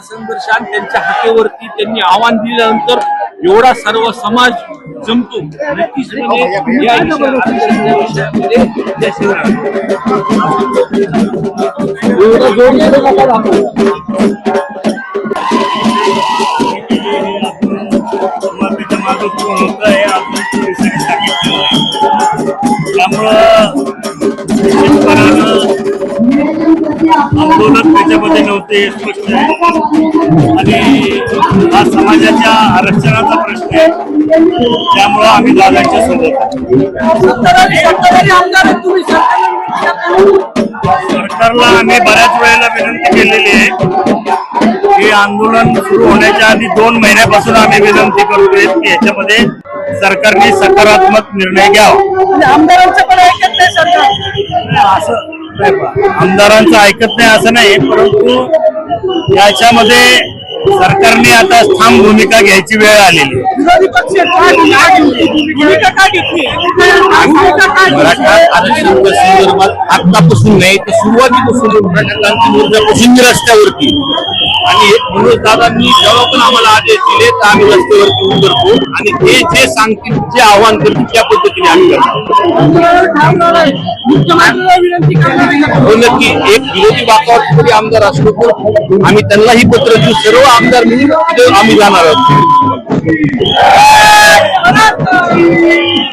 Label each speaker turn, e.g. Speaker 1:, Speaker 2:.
Speaker 1: संघर्ष आणि त्यांच्या हाकेवरती त्यांनी आव्हान दिल्यानंतर एवढा सर्व समाज जमतो नक्कीचपणे या विषयामध्ये
Speaker 2: आंदोलन त्याच्यामध्ये नव्हते स्पष्ट आहे आणि हा समाजाच्या आरक्षणाचा प्रश्न आहे त्यामुळं आम्ही दादांच्या सोबत सरकारला आम्ही बऱ्याच वेळेला विनंती केलेली आहे की आंदोलन सुरू होण्याच्या आधी 2 महिन्यापासून आम्ही विनंती करतोय की याच्यामध्ये सरकारने सकारात्मक निर्णय घ्यावा.
Speaker 3: आमदारांचं पण ऐकत नाही सरकार.
Speaker 2: असं आमदारांचं ऐकत नाही असं नाही, परंतु याच्यामध्ये सरकारने आता ठाम भूमिका घ्यायची वेळ आलेली.
Speaker 3: विरोधी पक्ष भूमिका का घेतली?
Speaker 1: मराठा आरक्षणाच्या संदर्भात आतापासून नाही तर सुरुवातीपासून मराठ्यांपासून रस्त्यावरती आणि म्हणून दादांनी जेव्हा पण आम्हाला आदेश दिले तर आम्ही रस्त्यावरती उतरतो आणि ते जे सांगतील जे आव्हान करतील त्या पद्धतीने आम्ही करतो. हो नक्की एक विरोधी वातावरण जरी आमदार असलो तर आम्ही त्यांनाही पत्र देऊ. सर्व आमदार मिळून आम्ही जाणार आहोत.